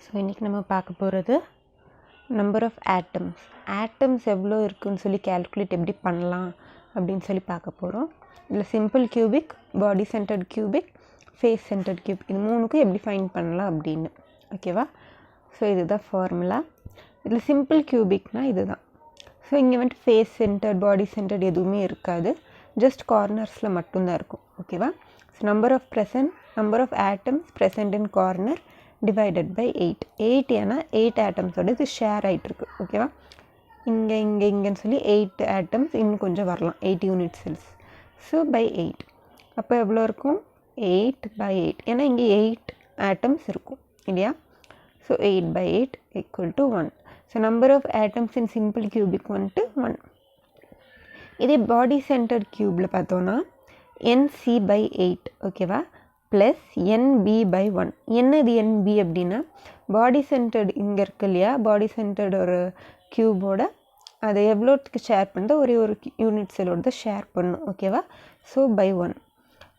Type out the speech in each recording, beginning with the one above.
So இன்றைக்கி நம்ம பார்க்க போகிறது நம்பர் ஆஃப் ஆட்டம்ஸ். ஆட்டம்ஸ் எவ்வளோ இருக்குதுன்னு சொல்லி கேல்குலேட் எப்படி பண்ணலாம் அப்படின்னு சொல்லி பார்க்க போகிறோம். இதில் simple cubic, body centred cubic, face centred cubic, இது மூணுக்கும் எப்படி ஃபைண்ட் பண்ணலாம் அப்படின்னு. ஓகேவா? ஸோ இதுதான் ஃபார்முலா. இதில் சிம்பிள் கியூபிக்னால் இது தான். ஸோ இங்கே வந்துட்டு ஃபேஸ் சென்டர்ட், பாடி சென்டர்ட் எதுவுமே இருக்காது, ஜஸ்ட் கார்னர்ஸில் மட்டும்தான் இருக்கும். ஓகேவா? So number of atoms present in corner divided by 8. 8 ஏன்னா 8 ஆட்டம்ஸோட இது ஷேர் ஆகிட்டுருக்கு. ஓகேவா? இங்கேன்னு சொல்லி 8 ஆட்டம்ஸ் இன்னும் கொஞ்சம் வரலாம், 8 யூனிட் செல்ஸ். ஸோ பை 8 அப்போ எவ்வளோ இருக்கும்? 8 by 8. ஏன்னா இங்கே 8 ஆட்டம்ஸ் இருக்கும் இல்லையா? So 8 by 8 equal to 1. So number of atoms in simple cubic வந்துட்டு 1. இதே பாடி சென்டர்ட் கியூபில் பார்த்தோன்னா NC by 8. ஓகேவா? Plus NB by 1. என்னது NB அப்படின்னா பாடி சென்டர்டு இங்கே இருக்கு இல்லையா? பாடி சென்டர்டு ஒரு க்யூபோட அதை எவ்வளோத்துக்கு ஷேர் பண்ணுறது? ஒரு யூனிட் செல்லோட தான் ஷேர் பண்ணும். ஓகேவா? So by 1.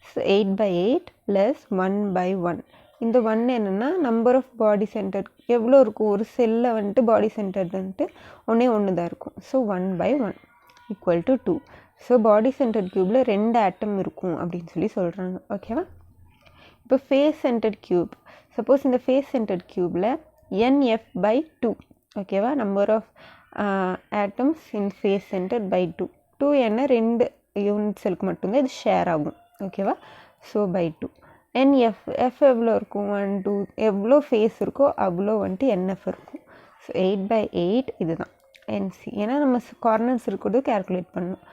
So 8 by 8 plus 1 by 1. இந்த 1 என்னென்னா நம்பர் ஆஃப் பாடி சென்டர்ட் எவ்வளோ இருக்கும்? ஒரு செல்லில் வந்துட்டு பாடி சென்டர்ட் வந்துட்டு ஒன்று தான் இருக்கும். So 1 by 1 equal to 2. So body centred க்யூப்பில் 2 ஆட்டம் இருக்கும் அப்படின்னு சொல்லி சொல்கிறாங்க. ஓகேவா? இப்போ ஃபேஸ் சென்டர்ட் க்யூப், சப்போஸ் இந்த ஃபேஸ் சென்டர்ட் க்யூப்பில் NF by 2. ஓகேவா? Number of atoms in face centred by 2. 2 என்ன 2 யூனிட் செல்க்கு மட்டும்தான் இது ஷேர் ஆகும். ஓகேவா? So by 2. NF எவ்வளோ இருக்கும்? 1 2 எவ்வளோ ஃபேஸ் இருக்கோ அவ்வளோ வந்துட்டு NF இருக்கும். ஸோ 8 by 8 இதுதான் NC. ஏன்னா நம்ம கார்னர்ஸ் இருக்கிறது கேல்குலேட் பண்ணணும்.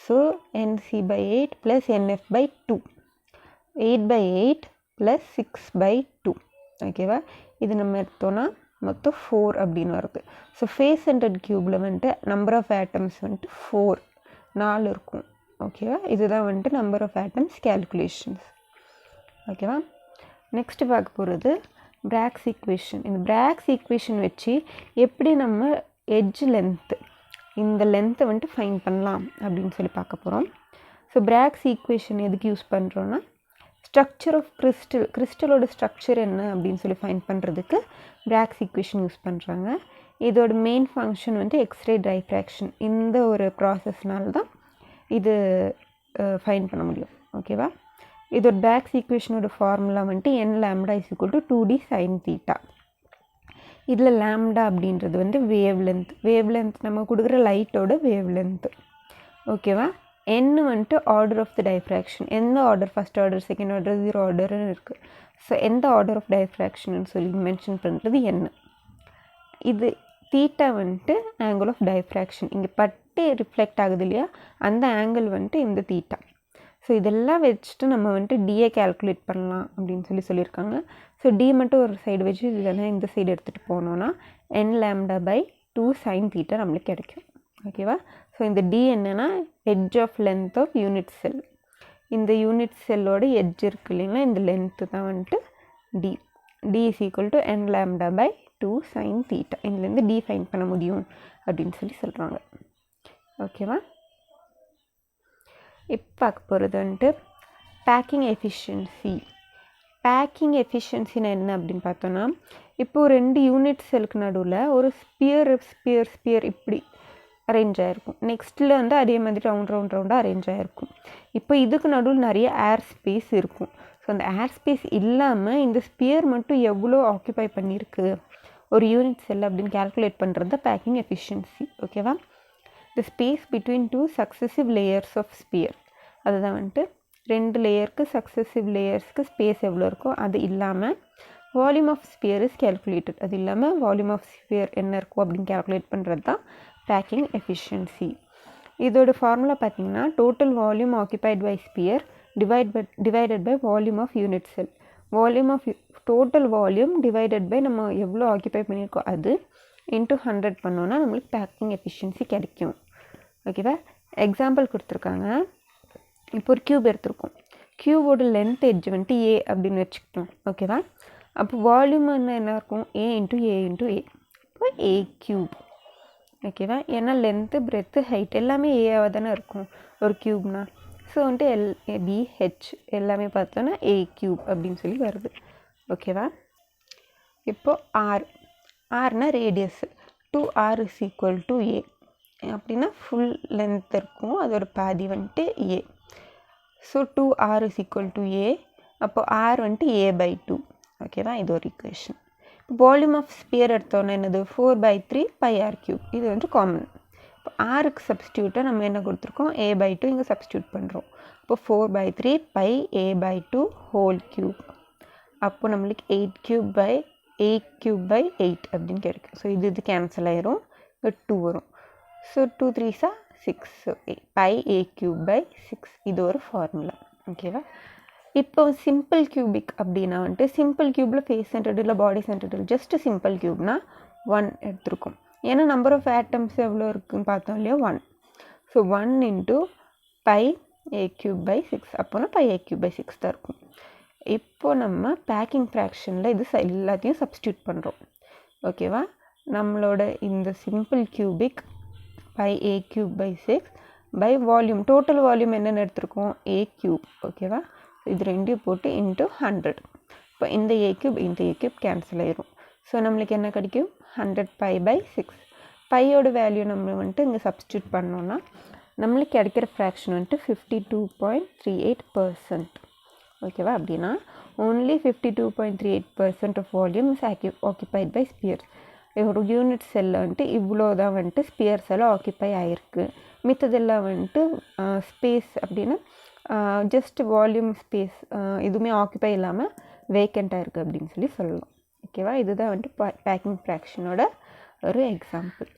So NC by 8 plus NF by 2. 8 by 8 plus 6 by 2. ஓகேவா? இது நம்ம எடுத்தோன்னா மொத்தம் 4 அப்படின்னு வருது. ஸோ ஃபேஸ் சென்டர்ட் க்யூப்பில் வந்துட்டு நம்பர் ஆஃப் ஆட்டம்ஸ் வந்துட்டு 4 இருக்கும். ஓகேவா? இதுதான் வந்துட்டு நம்பர் ஆஃப் ஆட்டம்ஸ் கேல்குலேஷன்ஸ். ஓகேவா? நெக்ஸ்ட் பார்க்க போகிறது பிராக்ஸ் ஈக்குவேஷன். இந்த பிராக்ஸ் ஈக்குவேஷன் வச்சு எப்படி நம்ம எட்ஜ் லென்த்து, இந்த லென்த்தை வந்துட்டு ஃபைன் பண்ணலாம் அப்படின்னு சொல்லி பார்க்க போகிறோம். ஸோ பிராக்ஸ் ஈக்குவேஷன் எதுக்கு யூஸ் பண்ணுறோன்னா ஸ்ட்ரக்சர் ஆஃப் கிறிஸ்டலோட ஸ்ட்ரக்சர் என்ன அப்படின்னு சொல்லி ஃபைன் பண்ணுறதுக்கு பிராக்ஸ் ஈக்குவேஷன் யூஸ் பண்ணுறாங்க. இதோட மெயின் ஃபங்க்ஷன் வந்துட்டு எக்ஸ்ரே டைஃப்ராக்ஷன். இந்த ஒரு ப்ராசஸ்னால தான் இது ஃபைன் பண்ண முடியும். ஓகேவா? இதோட பிராக்ஸ் ஈக்குவேஷனோட ஃபார்முலா வந்துட்டு n lambda is equal to 2d sin theta. இதில் லேம்டா அப்படின்றது வந்து வேவ் லென்த் நம்ம கொடுக்குற லைட்டோட வேவ் லென்த்து. ஓகேவா? n வந்துட்டு ஆர்டர் ஆஃப் த டைஃப்ராக்ஷன். எந்த order? First order, second order, 0 ஆர்டர்னு இருக்குது. ஸோ எந்த ஆர்டர் ஆஃப் டைஃப்ராக்ஷன் சொல்லி மென்ஷன் பண்ணுறது n. இது தீட்டா வந்துட்டு ஆங்கிள் ஆஃப் டைஃப்ராக்ஷன். இங்கே பட்டு ரிஃப்ளெக்ட் ஆகுது இல்லையா? அந்த ஆங்கிள் வந்துட்டு இந்த தீட்டா. ஸோ இதெல்லாம் வச்சுட்டு நம்ம வந்துட்டு டிஏ கேல்குலேட் பண்ணலாம் அப்படின்னு சொல்லியிருக்காங்க. ஸோ டி மட்டும் ஒரு சைடு வச்சு இல்லைன்னா இந்த சைடு எடுத்துகிட்டு போனோன்னா n lambda by 2 sin theta நம்மளுக்கு கிடைக்கும். ஓகேவா? ஸோ இந்த டி என்னென்னா edge of length of unit cell. இந்த யூனிட் செல்லோட எட்ஜ் இருக்குது இல்லைங்களா? இந்த லென்த்து தான் வந்துட்டு d. D is equal to n lambda by 2 sin theta. இதுலேருந்து டி ஃபைன் பண்ண முடியும் அப்படின்னு சொல்கிறாங்க. ஓகேவா? இப்போ பார்க்க போகிறது வந்துட்டு பேக்கிங் எஃபிஷியன்சி. பேக்கிங் எஃபிஷியன்சினா என்ன அப்படின்னு பார்த்தோன்னா, இப்போது 2 யூனிட் செல்லுக்கு நடுவில் ஒரு ஸ்பியர் இப்படி அரேஞ்ச் ஆகிருக்கும். நெக்ஸ்ட்டில் வந்து அதே மாதிரி ரவுண்டாக அரேஞ்ச் ஆகிருக்கும். இப்போ இதுக்கு நடுவில் நிறைய ஏர் ஸ்பேஸ் இருக்கும். ஸோ அந்த ஏர் ஸ்பேஸ் இல்லாமல் இந்த ஸ்பியர் மட்டும் எவ்வளோ ஆக்குபை பண்ணியிருக்கு ஒரு யூனிட் செல் அப்படின்னு கேல்குலேட் பண்ணுறது தான் பேக்கிங் எஃபிஷியன்சி. ஓகேவா? The space between 2 successive layers of sphere. அதுதான் வந்துட்டு 2 லேயருக்கு சக்ஸசிவ் லேயர்ஸ்க்கு ஸ்பேஸ் எவ்வளோ இருக்கோ அது இல்லாமல் volume of sphere is calculated. அது இல்லாமல் வால்யூம் ஆஃப் ஸ்பியர் என்ன இருக்கும் அப்படின்னு கேல்குலேட் பண்ணுறது தான் பேக்கிங் எஃபிஷியன்சி. இதோட ஃபார்முலா பார்த்திங்கன்னா total volume occupied by sphere divided by volume of unit cell. Volume of total volume divided by நம்ம எவ்வளோ ஆக்குபை பண்ணியிருக்கோம் அது இன்ட்டு 100 பண்ணோன்னா நம்மளுக்கு பேக்கிங் எஃபிஷியன்சி கிடைக்கும். ஓகேவா? எக்ஸாம்பிள் கொடுத்துருக்காங்க. இப்போ ஒரு க்யூப் எடுத்துருக்கோம். க்யூபோட லென்த் எட்ஜ் வந்துட்டு ஏ அப்படின்னு வச்சுக்கிட்டோம். ஓகேவா? அப்போ வால்யூம் என்ன இருக்கும்? ஏ இன்ட்டு ஏ இப்போ ஏ க்யூப். ஓகேவா? ஏன்னா லென்த்து, பிரெத்து, ஹைட் எல்லாமே ஏவாக தானே இருக்கும் ஒரு க்யூப்னா. ஸோ வந்துட்டு LBH எல்லாமே பார்த்தோன்னா A³ அப்படின்னு சொல்லி வருது. ஓகேவா? இப்போது ஆர்னா radius 2r is equal to a அப்படின்னா ஃபுல் லென்த் இருக்கும், அதோட பாதி வந்துட்டு a. So 2r is equal to a, அப்போ r வந்துட்டு a/2. ஓகேவா, இது ஒரு ஈக்குவேஷன். வால்யூம் ஆஃப் ஸ்பியர் எடுத்தோன்னா என்னது 4/3 πr3. இது வந்து காமன். இப்போ ஆருக்கு சப்ஸ்டியூட்டாக நம்ம என்ன கொடுத்துருக்கோம், a/2 இங்கே சப்ஸ்டியூட் பண்ணுறோம். இப்போ 4/3 πa/2 ஹோல் க்யூப். அப்போ நம்மளுக்கு 8/8 அப்படின்னு கிடைக்கும். ஸோ இது கேன்சல் ஆயிரும், இங்கே 2 வரும். So 2 3s 6 πa3/6. இது ஒரு ஃபார்முலா. ஓகேவா. இப்போ சிம்பிள் கியூபிக் அப்படின்னா வந்துட்டு சிம்பிள் கியூபில் ஃபேஸ் சென்டர்டு இல்லை பாடி சென்டர்டு ஜஸ்ட் சிம்பிள் கியூப்னா 1 எடுத்துருக்கோம். ஏன்னா நம்பர் ஆஃப் ஆட்டம்ஸ் எவ்வளோ இருக்குதுன்னு பார்த்தோம் இல்லையா, 1. So 1 × πa3/6. அப்போனா πa3/6 தான் இருக்கும். இப்போ நம்ம பேக்கிங் ஃப்ராக்ஷனில் இது எல்லாத்தையும் சப்ஸ்டியூட் பண்ணுறோம். ஓகேவா. நம்மளோட இந்த simple cubic πa3/6 by volume, total volume என்னென்னு எடுத்துருக்கோம், a3. ஓகேவா. இது ரெண்டையும் போட்டு இன்ட்டு 100. இப்போ இந்த a3 கேன்சல் ஆயிரும். ஸோ நம்மளுக்கு என்ன கிடைக்கும், 100 π/6. பையோட வேல்யூ நம்ம வந்துட்டு இங்கே சப்ஸ்டியூட் பண்ணோன்னா நம்மளுக்கு கிடைக்கிற ஃப்ராக்ஷன் வந்துட்டு 52.38%. ஓகேவா. அப்படின்னா only 52.38% of volume is occupied by spheres. ஒரு யூனிட் செல்லில் வந்துட்டு இவ்வளோ தான் வந்துட்டு ஸ்பியர்ஸ் எல்லாம் ஆக்கியபை ஆகிருக்கு. மித்ததெல்லாம் வந்துட்டு ஸ்பேஸ் அப்படின்னா ஜஸ்ட் வால்யூம் ஸ்பேஸ் எதுவுமே ஆக்கியபை இல்லாமல் வேக்கண்ட்டாக இருக்குது அப்படின்னு சொல்லலாம். ஓகேவா. இதுதான் வந்துட்டு பேக்கிங் ஃப்ராக்ஷனோட ஒரு எக்ஸாம்பிள்.